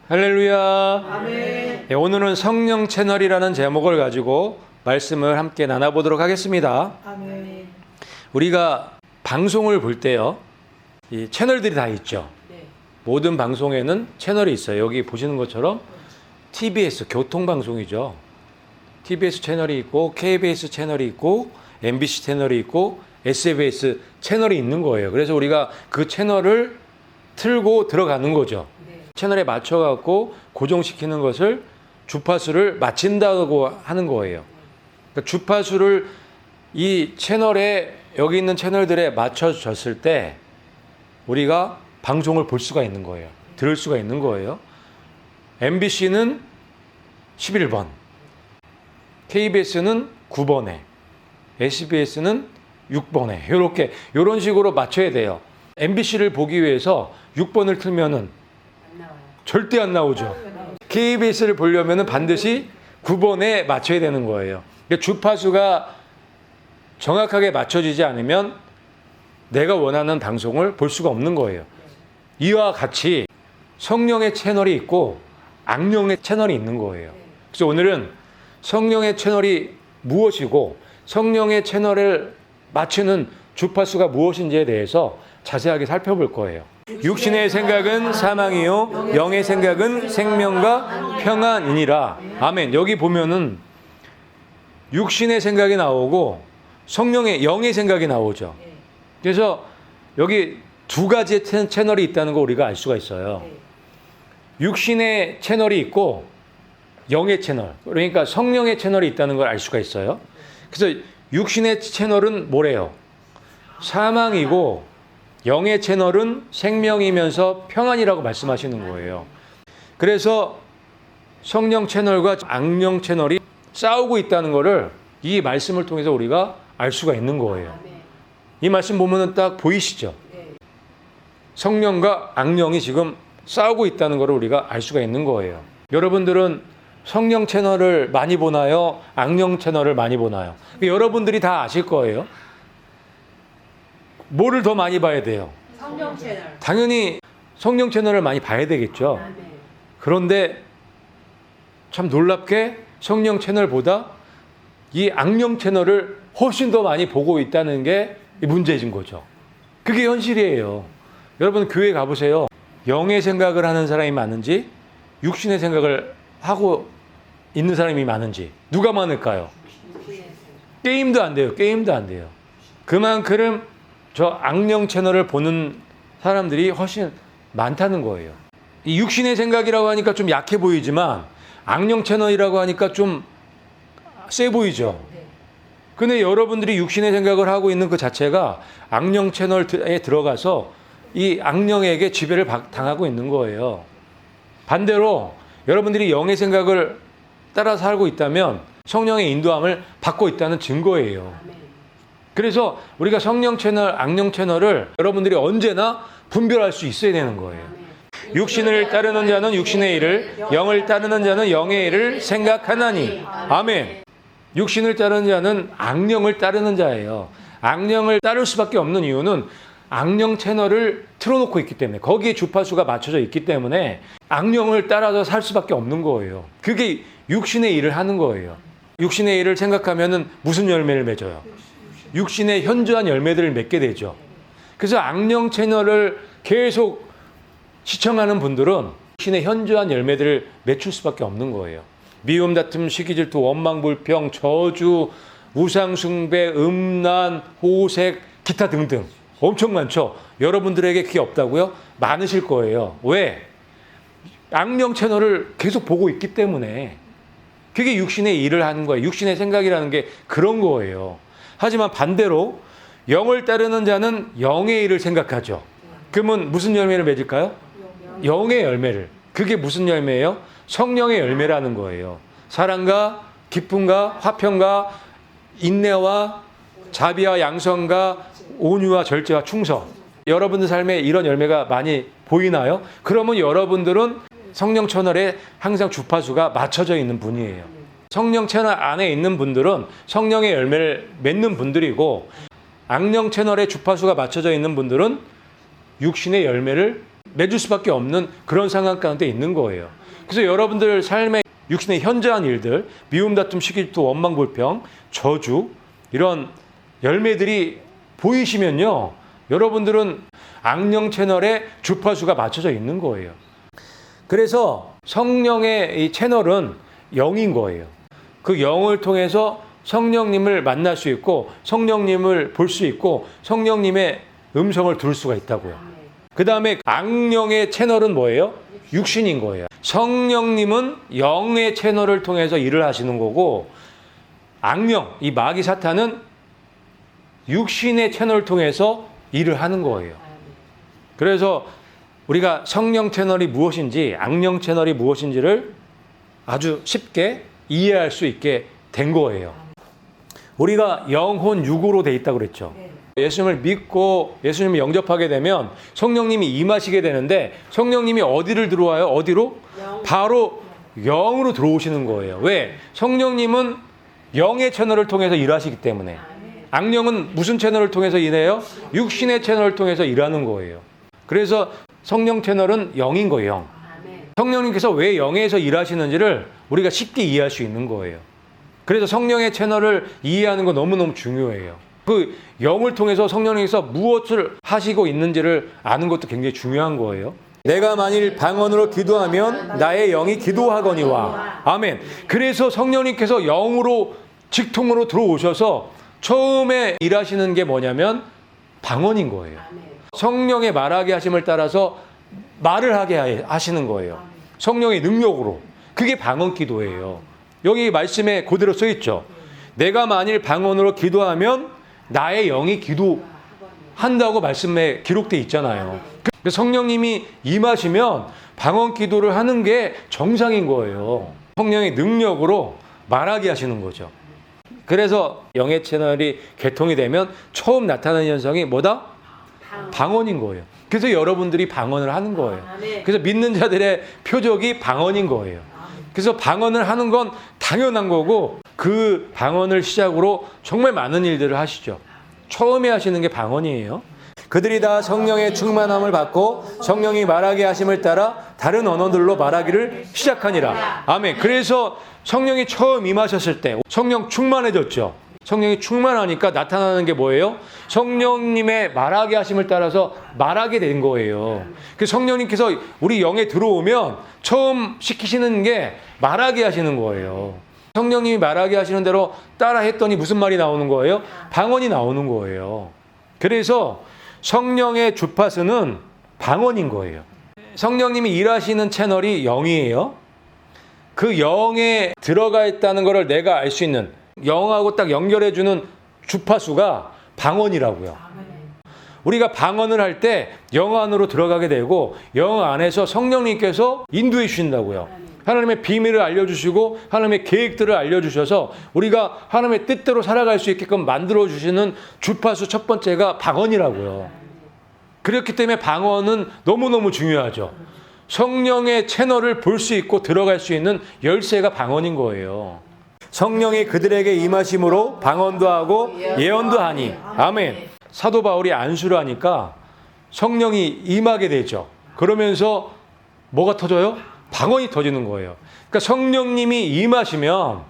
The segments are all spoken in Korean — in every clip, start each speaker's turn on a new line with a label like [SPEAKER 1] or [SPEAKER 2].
[SPEAKER 1] 할렐루야.
[SPEAKER 2] 아멘.
[SPEAKER 1] 네, 오늘은 성령 채널이라는 제목을 가지고 말씀을 함께 나눠보도록 하겠습니다.
[SPEAKER 2] 아멘.
[SPEAKER 1] 우리가 방송을 볼 때요, 이 채널들이 다 있죠.
[SPEAKER 2] 네.
[SPEAKER 1] 모든 방송에는 채널이 있어요. 여기 보시는 것처럼 TBS, 교통방송이죠. TBS 채널이 있고 KBS 채널이 있고 MBC 채널이 있고 SBS 채널이 있는 거예요. 그래서 우리가 그 채널을 틀고 들어가는 거죠.
[SPEAKER 2] 네.
[SPEAKER 1] 채널에 맞춰갖고 고정시키는 것을 주파수를 맞춘다고 하는 거예요. 그러니까 주파수를 이 채널에, 여기 있는 채널들에 맞춰졌을 때 우리가 방송을 볼 수가 있는 거예요. 들을 수가 있는 거예요. MBC는 11번, KBS는 9번에, SBS는 6번에, 이런 식으로 맞춰야 돼요. MBC를 보기 위해서 6번을 틀면은
[SPEAKER 2] 안 나와요.
[SPEAKER 1] 절대 안 나오죠. KBS를 보려면은 반드시 9번에 맞춰야 되는 거예요. 그러니까 주파수가 정확하게 맞춰지지 않으면 내가 원하는 방송을 볼 수가 없는 거예요. 이와 같이 성령의 채널이 있고 악령의 채널이 있는 거예요. 그래서 오늘은 성령의 채널이 무엇이고 성령의 채널을 맞추는 주파수가 무엇인지에 대해서 자세하게 살펴볼 거예요. 육신의 생각은 사망이요 영의 생각은 생명과 평안이니라. 아멘. 여기 보면은 육신의 생각이 나오고 성령의 영의 생각이 나오죠. 그래서 여기 두 가지의 채널이 있다는 거 우리가 알 수가 있어요. 육신의 채널이 있고 영의 채널, 그러니까 성령의 채널이 있다는 걸 알 수가 있어요. 그래서 육신의 채널은 뭐래요? 사망이고 영의 채널은 생명이면서 평안이라고 말씀하시는 거예요. 그래서 성령 채널과 악령 채널이 싸우고 있다는 것을 이 말씀을 통해서 우리가 알 수가 있는 거예요. 이 말씀 보면은 딱 보이시죠? 성령과 악령이 지금 싸우고 있다는 것을 우리가 알 수가 있는 거예요. 여러분들은 성령 채널을 많이 보나요? 악령 채널을 많이 보나요? 여러분들이 다 아실 거예요. 뭐를 더 많이 봐야 돼요?
[SPEAKER 2] 성령 채널.
[SPEAKER 1] 당연히 성령 채널을 많이 봐야 되겠죠. 그런데 참 놀랍게 성령 채널보다 이 악령 채널을 훨씬 더 많이 보고 있다는 게 문제인 거죠. 그게 현실이에요. 여러분 교회 가보세요. 영의 생각을 하는 사람이 많은지 육신의 생각을 하고 있는 사람이 많은지 누가 많을까요? 게임도 안 돼요. 게임도 안 돼요. 그만큼 저 악령 채널을 보는 사람들이 훨씬 많다는 거예요. 이 육신의 생각이라고 하니까 좀 약해 보이지만 악령 채널이라고 하니까 좀 세 보이죠. 근데 여러분들이 육신의 생각을 하고 있는 그 자체가 악령 채널에 들어가서 이 악령에게 지배를 당하고 있는 거예요. 반대로 여러분들이 영의 생각을 따라 살고 있다면 성령의 인도함을 받고 있다는 증거예요. 그래서 우리가 성령 채널, 악령 채널을 여러분들이 언제나 분별할 수 있어야 되는 거예요. 육신을 따르는 자는 육신의 일을, 영을 따르는 자는 영의 일을 생각하나니. 아멘. 육신을 따르는 자는 악령을 따르는 자예요. 악령을 따를 수밖에 없는 이유는 악령 채널을 틀어놓고 있기 때문에, 거기에 주파수가 맞춰져 있기 때문에 악령을 따라서 살 수밖에 없는 거예요. 그게 육신의 일을 하는 거예요. 육신의 일을 생각하면은 무슨 열매를 맺어요? 육신의 현저한 열매들을 맺게 되죠. 그래서 악령 채널을 계속 시청하는 분들은 육신의 현저한 열매들을 맺힐 수밖에 없는 거예요. 미움, 다툼, 시기, 질투, 원망, 불평, 저주, 우상 숭배, 음란, 호색, 기타 등등 엄청 많죠. 여러분들에게 그게 없다고요? 많으실 거예요. 왜? 악령 채널을 계속 보고 있기 때문에. 그게 육신의 일을 하는 거예요. 육신의 생각이라는 게 그런 거예요. 하지만 반대로 영을 따르는 자는 영의 일을 생각하죠. 그러면 무슨 열매를 맺을까요? 영의 열매를. 그게 무슨 열매예요? 성령의 열매라는 거예요. 사랑과 기쁨과 화평과 인내와 자비와 양선과 온유와 절제와 충성. 여러분들 삶에 이런 열매가 많이 보이나요? 그러면 여러분들은 성령 채널에 항상 주파수가 맞춰져 있는 분이에요. 성령 채널 안에 있는 분들은 성령의 열매를 맺는 분들이고, 악령 채널에 주파수가 맞춰져 있는 분들은 육신의 열매를 맺을 수밖에 없는 그런 상황 가운데 있는 거예요. 그래서 여러분들 삶의 육신의 현저한 일들, 미움, 다툼, 시기질투, 원망, 불평, 저주 이런 열매들이 보이시면요, 여러분들은 악령 채널에 주파수가 맞춰져 있는 거예요. 그래서 성령의 이 채널은 영인 거예요. 그 영을 통해서 성령님을 만날 수 있고 성령님을 볼 수 있고 성령님의 음성을 들을 수가 있다고요. 그 다음에 악령의 채널은 뭐예요? 육신인 거예요. 성령님은 영의 채널을 통해서 일을 하시는 거고, 악령, 이 마귀 사탄은 육신의 채널을 통해서 일을 하는 거예요. 그래서 우리가 성령 채널이 무엇인지, 악령 채널이 무엇인지를 아주 쉽게 이해할 수 있게 된 거예요. 우리가 영혼 육으로 돼 있다고 그랬죠. 예수님을 믿고 예수님을 영접하게 되면 성령님이 임하시게 되는데, 성령님이 어디를 들어와요? 어디로? 바로 영으로 들어오시는 거예요. 왜? 성령님은 영의 채널을 통해서 일하시기 때문에. 악령은 무슨 채널을 통해서 일해요? 육신의 채널을 통해서 일하는 거예요. 그래서 성령 채널은 영인 거예요. 영. 성령님께서 왜 영에서 일하시는지를 우리가 쉽게 이해할 수 있는 거예요. 그래서 성령의 채널을 이해하는 거 너무너무 중요해요. 그 영을 통해서 성령님께서 무엇을 하시고 있는지를 아는 것도 굉장히 중요한 거예요. 내가 만일 방언으로 기도하면 나의 영이 기도하거니와. 아멘. 그래서 성령님께서 영으로 직통으로 들어오셔서 처음에 일하시는 게 뭐냐면 방언인 거예요. 성령의 말하게 하심을 따라서 말을 하게 하시는 거예요. 성령의 능력으로. 그게 방언 기도예요. 여기 말씀에 그대로 써 있죠. 내가 만일 방언으로 기도하면 나의 영이 기도한다고 말씀에 기록되어 있잖아요. 성령님이 임하시면 방언 기도를 하는 게 정상인 거예요. 성령의 능력으로 말하게 하시는 거죠. 그래서 영의 채널이 개통이 되면 처음 나타나는 현상이 뭐다? 방언인 거예요. 그래서 여러분들이 방언을 하는 거예요. 그래서 믿는 자들의 표적이 방언인 거예요. 그래서 방언을 하는 건 당연한 거고, 그 방언을 시작으로 정말 많은 일들을 하시죠. 처음에 하시는 게 방언이에요. 그들이 다 성령의 충만함을 받고 성령이 말하게 하심을 따라 다른 언어들로 말하기를 시작하니라. 아멘. 그래서 성령이 처음 임하셨을 때 성령 충만해졌죠. 성령이 충만하니까 나타나는 게 뭐예요? 성령님의 말하게 하심을 따라서 말하게 된 거예요. 그래서 성령님께서 우리 영에 들어오면 처음 시키시는 게 말하게 하시는 거예요. 성령님이 말하게 하시는 대로 따라 했더니 무슨 말이 나오는 거예요? 방언이 나오는 거예요. 그래서 성령의 주파수는 방언인 거예요. 성령님이 일하시는 채널이 영이에요. 그 영에 들어가 있다는 것을 내가 알 수 있는, 영하고 딱 연결해주는 주파수가 방언이라고요. 우리가 방언을 할 때 영 안으로 들어가게 되고 영 안에서 성령님께서 인도해 주신다고요. 하나님의 비밀을 알려주시고 하나님의 계획들을 알려주셔서 우리가 하나님의 뜻대로 살아갈 수 있게끔 만들어주시는 주파수 첫 번째가 방언이라고요. 그렇기 때문에 방언은 너무너무 중요하죠. 성령의 채널을 볼 수 있고 들어갈 수 있는 열쇠가 방언인 거예요. 성령이 그들에게 임하심으로 방언도 하고 예언도 하니. 아멘. 사도 바울이 안수를 하니까 성령이 임하게 되죠. 그러면서 뭐가 터져요? 방언이 터지는 거예요. 그러니까 성령님이 임하시면,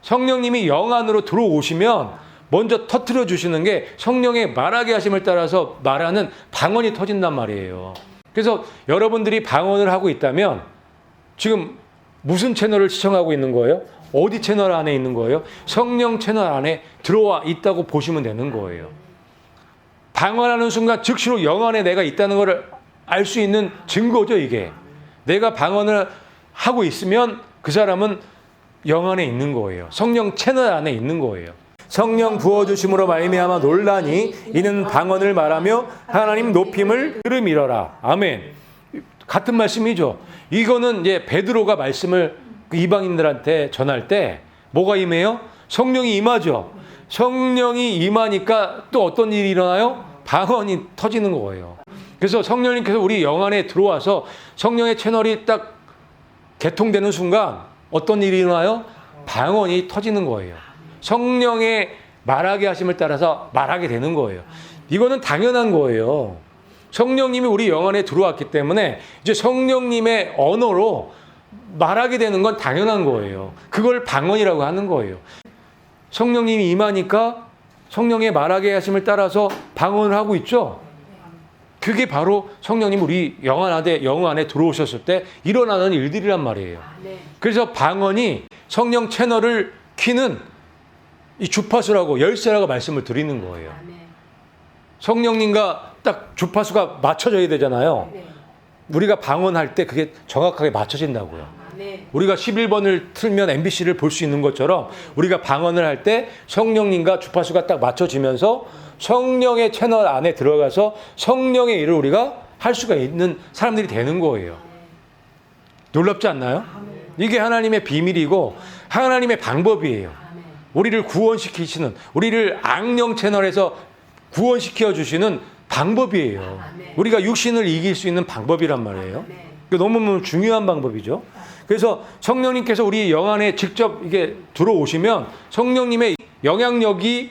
[SPEAKER 1] 성령님이 영 안으로 들어오시면 먼저 터뜨려 주시는 게 성령의 말하게 하심을 따라서 말하는 방언이 터진단 말이에요. 그래서 여러분들이 방언을 하고 있다면 지금 무슨 채널을 시청하고 있는 거예요? 어디 채널 안에 있는 거예요? 성령 채널 안에 들어와 있다고 보시면 되는 거예요. 방언하는 순간 즉시로 영 안에 내가 있다는 것을 알 수 있는 증거죠, 이게. 내가 방언을 하고 있으면 그 사람은 영 안에 있는 거예요. 성령 채널 안에 있는 거예요. 성령 부어주심으로 말미암아 놀라니 이는 방언을 말하며 하나님 높임을 들음이러라. 아멘. 같은 말씀이죠. 이거는 이제 베드로가 말씀을 이방인들한테 전할 때 뭐가 임해요? 성령이 임하죠. 성령이 임하니까 또 어떤 일이 일어나요? 방언이 터지는 거예요. 그래서 성령님께서 우리 영 안에 들어와서 성령의 채널이 딱 개통되는 순간 어떤 일이 일어나요? 방언이 터지는 거예요. 성령의 말하게 하심을 따라서 말하게 되는 거예요. 이거는 당연한 거예요. 성령님이 우리 영 안에 들어왔기 때문에 이제 성령님의 언어로 말하게 되는 건 당연한 거예요. 그걸 방언이라고 하는 거예요. 성령님이 임하니까 성령의 말하게 하심을 따라서 방언을 하고 있죠. 그게 바로 성령님 우리 영 안에 들어오셨을 때 일어나는 일들이란 말이에요. 그래서 방언이 성령 채널을 키는 이 주파수라고 열쇠라고 말씀을 드리는 거예요. 성령님과 딱 주파수가 맞춰져야 되잖아요. 우리가 방언할 때 그게 정확하게 맞춰진다고요. 우리가 11번을 틀면 MBC를 볼 수 있는 것처럼 우리가 방언을 할 때 성령님과 주파수가 딱 맞춰지면서 성령의 채널 안에 들어가서 성령의 일을 우리가 할 수가 있는 사람들이 되는 거예요. 놀랍지 않나요? 이게 하나님의 비밀이고 하나님의 방법이에요. 우리를 구원시키시는, 우리를 악령 채널에서 구원시켜 주시는 방법이에요. 우리가 육신을 이길 수 있는 방법이란 말이에요. 너무 중요한 방법이죠. 그래서 성령님께서 우리 영 안에 직접 이게 들어오시면 성령님의 영향력이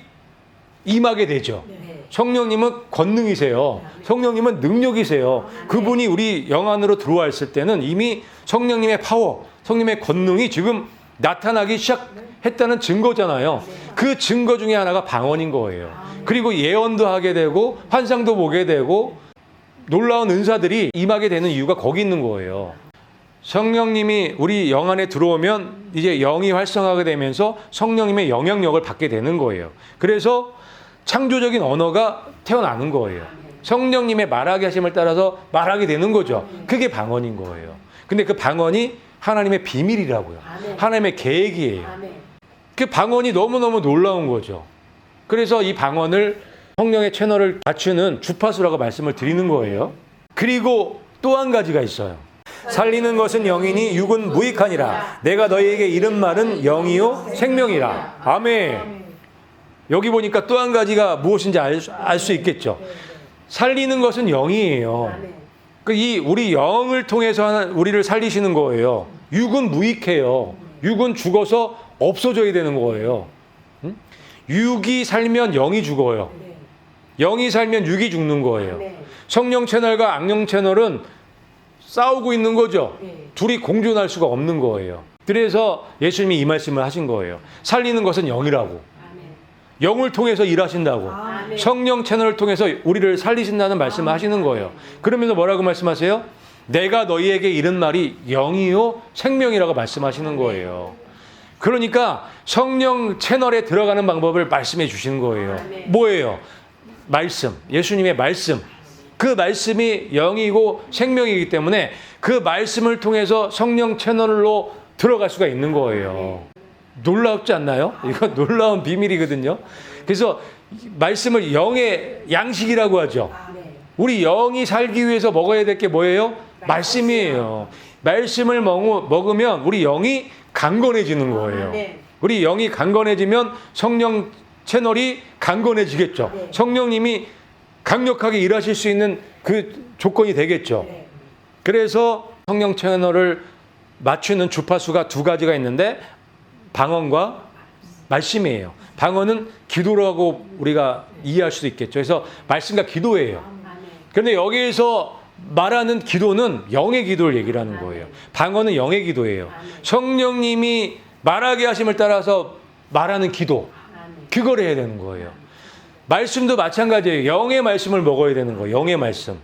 [SPEAKER 1] 임하게 되죠. 성령님은 권능이세요. 성령님은 능력이세요. 그분이 우리 영 안으로 들어왔을 때는 이미 성령님의 파워, 성령님의 권능이 지금 나타나기 시작했다는 증거잖아요. 그 증거 중에 하나가 방언인 거예요. 그리고 예언도 하게 되고 환상도 보게 되고 놀라운 은사들이 임하게 되는 이유가 거기 있는 거예요. 성령님이 우리 영 안에 들어오면 이제 영이 활성화가 되면서 성령님의 영향력을 받게 되는 거예요. 그래서 창조적인 언어가 태어나는 거예요. 성령님의 말하게 하심을 따라서 말하게 되는 거죠. 그게 방언인 거예요. 근데 그 방언이 하나님의 비밀이라고요. 하나님의 계획이에요. 그 방언이 너무너무 놀라운 거죠. 그래서 이 방언을 성령의 채널을 갖추는 주파수라고 말씀을 드리는 거예요. 그리고 또 한 가지가 있어요. 살리는 것은 영이니 육은 무익하니라. 내가 너희에게 이른 말은 영이요 생명이라. 아멘. 여기 보니까 또 한 가지가 무엇인지 알 수 있겠죠. 살리는 것은 영이에요. 이 우리 영을 통해서 우리를 살리시는 거예요. 육은 무익해요. 육은 죽어서 없어져야 되는 거예요. 육이 살면 영이 죽어요. 영이 살면 육이 죽는 거예요. 성령 채널과 악령 채널은 싸우고 있는 거죠. 둘이 공존할 수가 없는 거예요. 그래서 예수님이 이 말씀을 하신 거예요. 살리는 것은 영이라고. 영을 통해서 일하신다고. 성령 채널을 통해서 우리를 살리신다는 말씀을 하시는 거예요. 그러면서 뭐라고 말씀하세요? 내가 너희에게 이른 말이 영이요 생명이라고 말씀하시는 거예요. 그러니까 성령 채널에 들어가는 방법을 말씀해 주시는 거예요. 뭐예요? 말씀, 예수님의 말씀. 그 말씀이 영이고 생명이기 때문에 그 말씀을 통해서 성령 채널로 들어갈 수가 있는 거예요. 놀랍지 않나요? 이거 놀라운 비밀이거든요. 그래서 말씀을 영의 양식이라고 하죠. 우리 영이 살기 위해서 먹어야 될 게 뭐예요? 말씀이에요. 말씀을 먹으면 우리 영이 강건해지는 거예요. 우리 영이 강건해지면 성령 채널이 강건해지겠죠. 성령님이 강력하게 일하실 수 있는 그 조건이 되겠죠. 그래서 성령 채널을 맞추는 주파수가 두 가지가 있는데 방언과 말씀이에요. 방언은 기도라고 우리가 이해할 수도 있겠죠. 그래서 말씀과 기도예요. 그런데 여기에서 말하는 기도는 영의 기도를 얘기를 하는 거예요. 방언은 영의 기도예요. 성령님이 말하게 하심을 따라서 말하는 기도, 그걸 해야 되는 거예요. 말씀도 마찬가지예요. 영의 말씀을 먹어야 되는 거예요. 영의 말씀.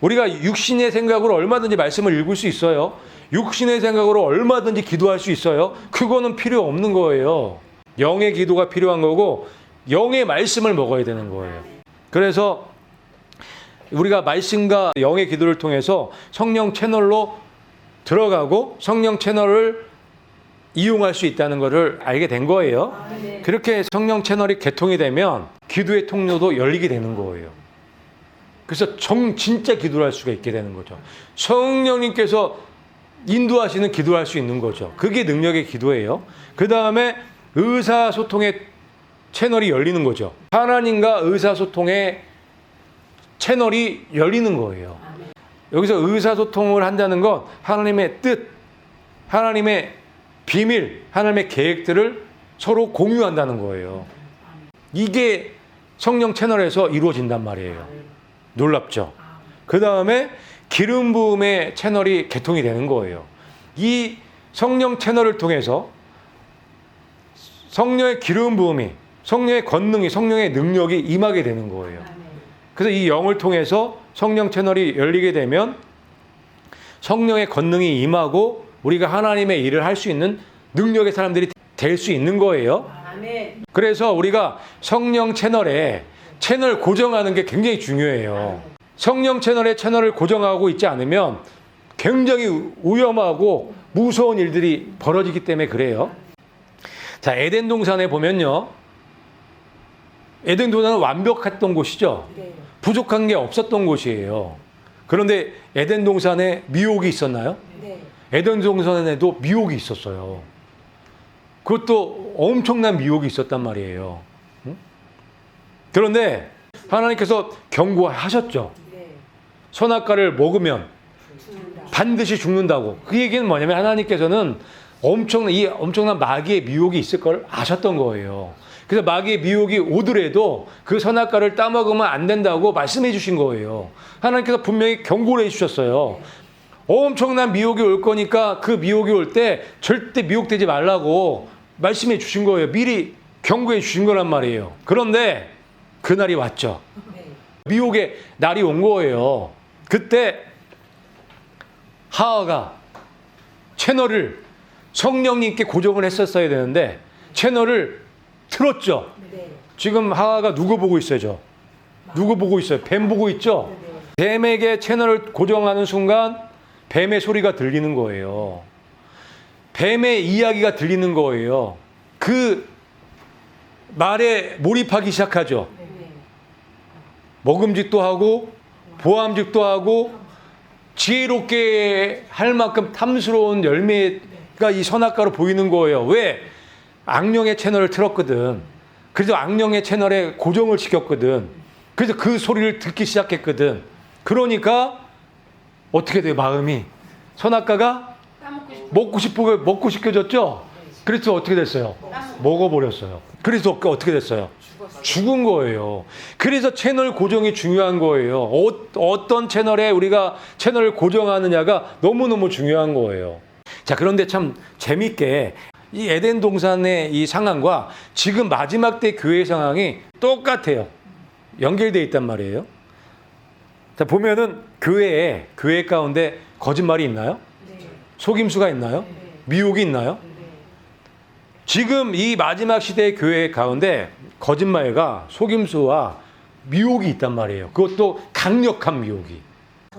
[SPEAKER 1] 우리가 육신의 생각으로 얼마든지 말씀을 읽을 수 있어요. 육신의 생각으로 얼마든지 기도할 수 있어요. 그거는 필요 없는 거예요. 영의 기도가 필요한 거고 영의 말씀을 먹어야 되는 거예요. 그래서 우리가 말씀과 영의 기도를 통해서 성령 채널로 들어가고 성령 채널을 이용할 수 있다는 것을 알게 된 거예요. 그렇게 성령 채널이 개통이 되면 기도의 통로도 열리게 되는 거예요. 그래서 진짜 기도를 할 수가 있게 되는 거죠. 성령님께서 인도하시는 기도를 할 수 있는 거죠. 그게 능력의 기도예요. 그 다음에 의사소통의 채널이 열리는 거죠. 하나님과 의사소통의 채널이 열리는 거예요. 여기서 의사소통을 한다는 건 하나님의 뜻, 하나님의 비밀, 하나님의 계획들을 서로 공유한다는 거예요. 이게 성령 채널에서 이루어진단 말이에요. 놀랍죠. 그 다음에 기름 부음의 채널이 개통이 되는 거예요. 이 성령 채널을 통해서 성령의 기름 부음이, 성령의 권능이, 성령의 능력이 임하게 되는 거예요. 그래서 이 영을 통해서 성령 채널이 열리게 되면 성령의 권능이 임하고 우리가 하나님의 일을 할 수 있는 능력의 사람들이 될 수 있는 거예요.
[SPEAKER 2] 아멘.
[SPEAKER 1] 그래서 우리가 성령 채널에 채널 고정하는 게 굉장히 중요해요. 성령 채널에 채널을 고정하고 있지 않으면 굉장히 위험하고 무서운 일들이 벌어지기 때문에 그래요. 자, 에덴 동산에 보면요. 에덴 동산은 완벽했던 곳이죠.
[SPEAKER 2] 네.
[SPEAKER 1] 부족한 게 없었던 곳이에요. 그런데 에덴 동산에 미혹이 있었나요?
[SPEAKER 2] 네.
[SPEAKER 1] 에덴 동산에도 미혹이 있었어요. 그것도 엄청난 미혹이 있었단 말이에요. 응? 그런데 하나님께서 경고하셨죠.
[SPEAKER 2] 네.
[SPEAKER 1] 선악과를 먹으면
[SPEAKER 2] 죽는다.
[SPEAKER 1] 반드시 죽는다고. 그 얘기는 뭐냐면 하나님께서는 엄청난 마귀의 미혹이 있을 걸 아셨던 거예요. 그래서 마귀의 미혹이 오더라도 그 선악과를 따먹으면 안 된다고 말씀해 주신 거예요. 하나님께서 분명히 경고를 해 주셨어요. 엄청난 미혹이 올 거니까 그 미혹이 올 때 절대 미혹되지 말라고 말씀해 주신 거예요. 미리 경고해 주신 거란 말이에요. 그런데 그날이 왔죠.
[SPEAKER 2] 네.
[SPEAKER 1] 미혹의 날이 온 거예요. 그때 하와가 채널을 성령님께 고정을 했었어야 되는데 채널을 틀었죠.
[SPEAKER 2] 네.
[SPEAKER 1] 지금 하와가 누구 보고 있어요? 저? 누구 보고 있어요? 뱀 보고 있죠? 뱀에게 채널을 고정하는 순간 뱀의 소리가 들리는 거예요. 뱀의 이야기가 들리는 거예요. 그 말에 몰입하기 시작하죠.
[SPEAKER 2] 네.
[SPEAKER 1] 먹음직도 하고 보암직도 하고 지혜롭게 할 만큼 탐스러운 열매가 이 선악과로 보이는 거예요. 왜? 악령의 채널을 틀었거든. 그래서 악령의 채널에 고정을 시켰거든. 그래서 그 소리를 듣기 시작했거든. 그러니까 어떻게 돼요? 마음이 선악과가
[SPEAKER 2] 따먹고 싶어.
[SPEAKER 1] 먹고 싶어졌죠. 그래서 어떻게 됐어요? 먹어버렸어요. 그래서 어떻게 됐어요? 죽은 거예요. 그래서 채널 고정이 중요한 거예요. 어떤 채널에 우리가 채널을 고정하느냐가 너무너무 중요한 거예요. 자, 그런데 참 재밌게 이 에덴 동산의 이 상황과 지금 마지막 때 교회 상황이 똑같아요. 연결되어 있단 말이에요. 자, 보면은 교회 가운데 거짓말이 있나요?
[SPEAKER 2] 네.
[SPEAKER 1] 속임수가 있나요? 미혹이 있나요?
[SPEAKER 2] 네.
[SPEAKER 1] 지금 이 마지막 시대의 교회 가운데 거짓말과 속임수와 미혹이 있단 말이에요. 그것도 강력한 미혹이.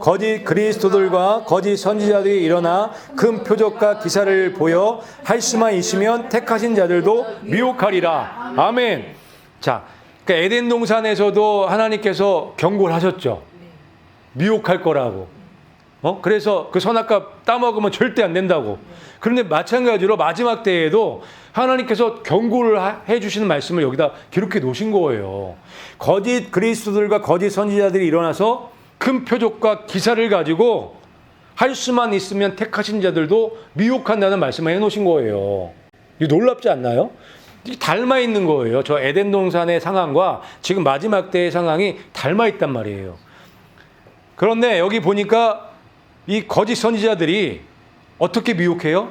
[SPEAKER 1] 거짓 그리스도들과 거짓 선지자들이 일어나 큰 표적과 기사를 보여 할 수만 있으면 택하신 자들도 미혹하리라. 아멘. 자, 그러니까 에덴 동산에서도 하나님께서 경고를 하셨죠. 미혹할 거라고. 그래서 그 선악과 따먹으면 절대 안 된다고. 그런데 마찬가지로 마지막 때에도 하나님께서 경고를 해주시는 말씀을 여기다 기록해 놓으신 거예요. 거짓 그리스도들과 거짓 선지자들이 일어나서 큰 표적과 기사를 가지고 할 수만 있으면 택하신 자들도 미혹한다는 말씀을 해놓으신 거예요. 이거 놀랍지 않나요? 이게 닮아 있는 거예요. 저 에덴 동산의 상황과 지금 마지막 때의 상황이 닮아 있단 말이에요. 그런데 여기 보니까 이 거짓 선지자들이 어떻게 미혹해요?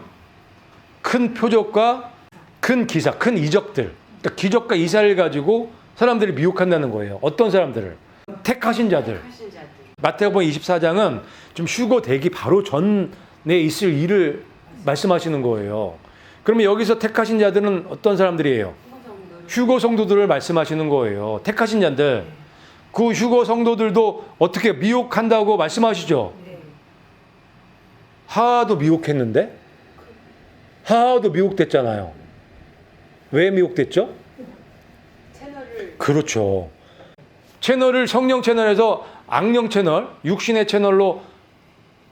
[SPEAKER 1] 큰 표적과 큰 기사, 큰 이적들, 그러니까 기적과 이사를 가지고 사람들을 미혹한다는 거예요. 어떤 사람들을? 택하신 자들.
[SPEAKER 2] 하신 자들.
[SPEAKER 1] 마태복음 24장은 좀 휴거 되기 바로 전에 있을 일을 말씀하시는 거예요. 그러면 여기서 택하신 자들은 어떤 사람들이에요? 휴거 성도들을 말씀하시는 거예요. 택하신 자들. 그 휴거 성도들도 어떻게 미혹한다고 말씀하시죠?
[SPEAKER 2] 네.
[SPEAKER 1] 하하도 미혹했는데? 하하도 미혹됐잖아요. 왜 미혹됐죠?
[SPEAKER 2] 채널을.
[SPEAKER 1] 그렇죠. 채널을 성령 채널에서 악령 채널, 육신의 채널로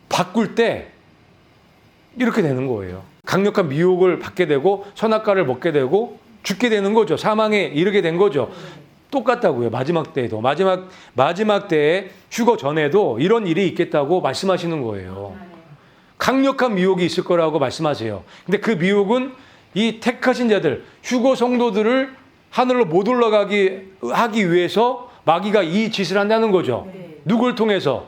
[SPEAKER 1] 바꿀 때 이렇게 되는 거예요. 강력한 미혹을 받게 되고 선악과를 먹게 되고 죽게 되는 거죠. 사망에 이르게 된 거죠. 똑같다고요. 마지막 때에도. 마지막 때에 휴거 전에도 이런 일이 있겠다고 말씀하시는 거예요. 강력한 미혹이 있을 거라고 말씀하세요. 근데 그 미혹은 이 택하신 자들, 휴거 성도들을 하늘로 못 올라가게 하기 위해서 마귀가 이 짓을 한다는 거죠.
[SPEAKER 2] 네.
[SPEAKER 1] 누굴 통해서?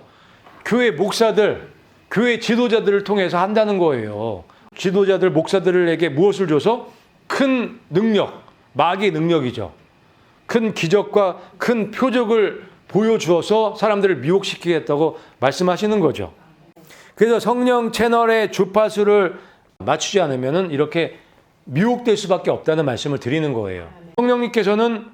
[SPEAKER 1] 교회 목사들, 교회 지도자들을 통해서 한다는 거예요. 지도자들, 목사들에게 무엇을 줘서? 큰 능력, 마귀의 능력이죠. 큰 기적과 큰 표적을 보여주어서 사람들을 미혹시키겠다고 말씀하시는 거죠. 그래서 성령 채널의 주파수를 맞추지 않으면 이렇게 미혹될 수밖에 없다는 말씀을 드리는 거예요. 성령님께서는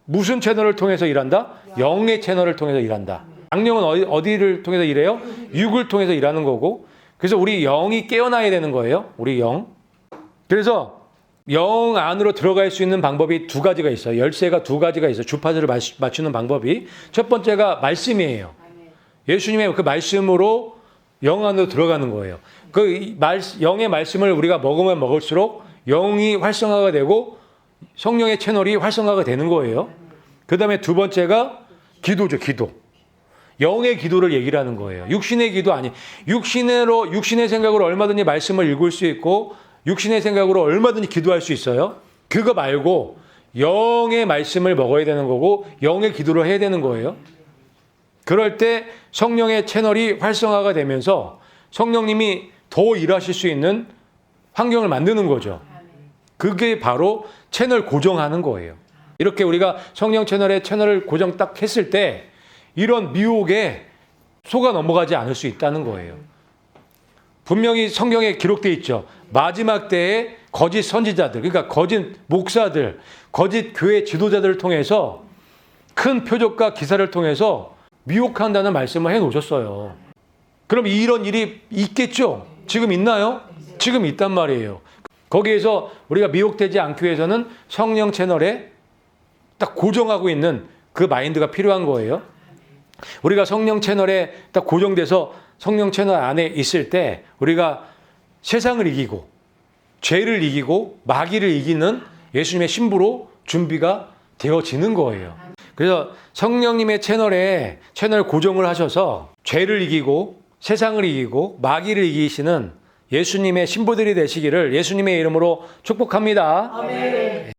[SPEAKER 1] 무슨 채널을 통해서 일한다? 영의 채널을 통해서 일한다. 악령은 어디를 통해서 일해요? 육을 통해서 일하는 거고, 그래서 우리 영이 깨어나야 되는 거예요. 우리 영. 그래서 영 안으로 들어갈 수 있는 방법이 두 가지가 있어요. 열쇠가 두 가지가 있어요. 주파수를 맞추는 방법이. 첫 번째가 말씀이에요. 예수님의 그 말씀으로 영 안으로 들어가는 거예요. 그 영의 말씀을 우리가 먹으면 먹을수록 영이 활성화가 되고 성령의 채널이 활성화가 되는 거예요. 그 다음에 두 번째가 기도죠. 기도. 영의 기도를 얘기를 하는 거예요. 육신의 기도 아니. 육신의 생각으로 얼마든지 말씀을 읽을 수 있고 육신의 생각으로 얼마든지 기도할 수 있어요. 그거 말고 영의 말씀을 먹어야 되는 거고 영의 기도를 해야 되는 거예요. 그럴 때 성령의 채널이 활성화가 되면서 성령님이 더 일하실 수 있는 환경을 만드는 거죠. 그게 바로 채널 고정하는 거예요. 이렇게 우리가 성령 채널을 고정 딱 했을 때 이런 미혹에 속아 넘어가지 않을 수 있다는 거예요. 분명히 성경에 기록되어 있죠. 마지막 때에 거짓 선지자들, 그러니까 거짓 목사들, 거짓 교회 지도자들을 통해서 큰 표적과 기사를 통해서 미혹한다는 말씀을 해놓으셨어요. 그럼 이런 일이 있겠죠? 지금 있나요? 지금 있단 말이에요. 거기에서 우리가 미혹되지 않기 위해서는 성령 채널에 딱 고정하고 있는 그 마인드가 필요한 거예요. 우리가 성령 채널에 딱 고정돼서 성령 채널 안에 있을 때 우리가 세상을 이기고 죄를 이기고 마귀를 이기는 예수님의 신부로 준비가 되어지는 거예요. 그래서 성령님의 채널 고정을 하셔서 죄를 이기고 세상을 이기고 마귀를 이기시는 예수님의 신부들이 되시기를 예수님의 이름으로 축복합니다. 아멘.